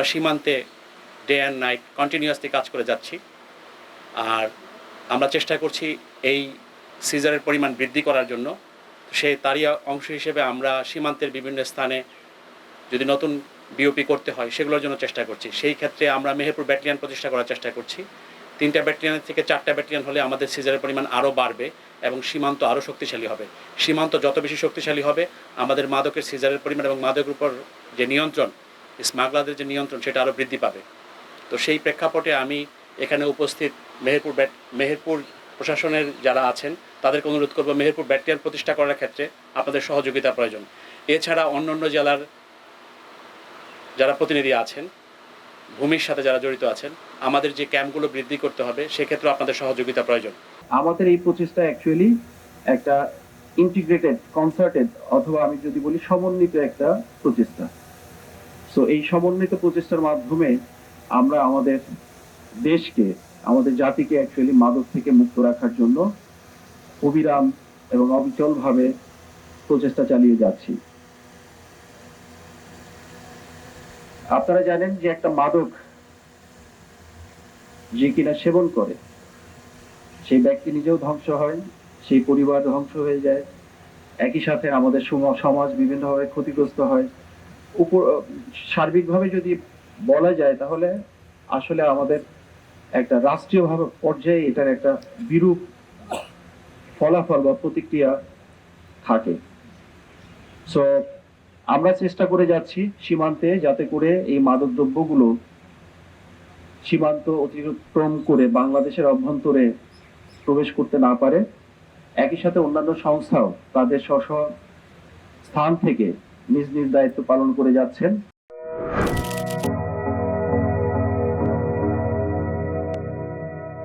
আমরা সীমান্তে day and night continuously কাজ করে যাচ্ছি। আর আমরা চেষ্টা করছি এই সিজারের পরিমাণ বৃদ্ধি করার জন্য। তারই অংশ হিসেবে আমরা সীমান্তের বিভিন্ন স্থানে যদি নতুন বিওপি করতে হয় সেগুলোর জন্য চেষ্টা করছি। সেই ক্ষেত্রে আমরা মেহেরপুর ব্যাটালিয়ন প্রতিষ্ঠা করার চেষ্টা করছি। 3টা ব্যাটালিয়নের থেকে 4টা ব্যাটালিয়ন হলে আমাদের সিজারের পরিমাণ আরও বাড়বে এবং সীমান্ত আরও শক্তিশালী হবে। সীমান্ত যত বেশি শক্তিশালী হবে আমাদের মাদকের সিজারের পরিমাণ এবং মাদকের উপর যে নিয়ন্ত্রণ, স্মাগলারদের যে নিয়ন্ত্রণ, সেটা আরও বৃদ্ধি পাবে। তো সেই প্রেক্ষাপটে আমি এখানে উপস্থিত মেহেরপুর প্রশাসনের যারা আছেন তাদেরকে অনুরোধ করব, মেহেরপুর ব্যাটালিয়ন প্রতিষ্ঠা করার ক্ষেত্রে আপনাদের সহযোগিতা প্রয়োজন। এছাড়া অন্য জেলার যারা প্রতিনিধি আছেন, ভূমির সাথে যারা জড়িত আছেন, আমাদের যে ক্যাম্পগুলো বৃদ্ধি করতে হবে সেক্ষেত্রে আপনাদের সহযোগিতা প্রয়োজন। আমাদের এই প্রচেষ্টা অ্যাকচুয়ালি একটা ইন্টিগ্রেটেড, কনসার্টেড, অথবা আমি যদি বলি সমন্বিত একটা প্রচেষ্টা। সো এই সমন্বিত প্রচেষ্টার মাধ্যমে আমরা আমাদের দেশকে, আমাদের জাতিকে অ্যাকচুয়ালি মাদক থেকে মুক্ত রাখার জন্য অবিরাম এবং অবিচলভাবে প্রচেষ্টা চালিয়ে যাচ্ছি। আপনারা জানেন যে একটা মাদক যে কিনা সেবন করে সেই ব্যক্তি নিজেও ধ্বংস হয়, সেই পরিবার ধ্বংস হয়ে যায়, একই সাথে আমাদের সমাজ বিভিন্নভাবে ক্ষতিগ্রস্ত হয়। সার্বিকভাবে যদি বলা যায় তাহলে আসলে আমাদের একটা রাষ্ট্রীয়ভাবে পর্যায়ে এটার একটা বিরূপ ফলাফল বা প্রতিক্রিয়া থাকে। সো আমরা চেষ্টা করে যাচ্ছি সীমান্তে, যাতে করে এই মাদক দ্রব্যগুলো সীমান্ত অতিক্রম করে বাংলাদেশের অভ্যন্তরে প্রবেশ করতে না পারে। একই সাথে অন্যান্য সংস্থাও তাদের স্ব স্থান থেকে নিজ নিজ দায়িত্ব পালন করে যাচ্ছেন।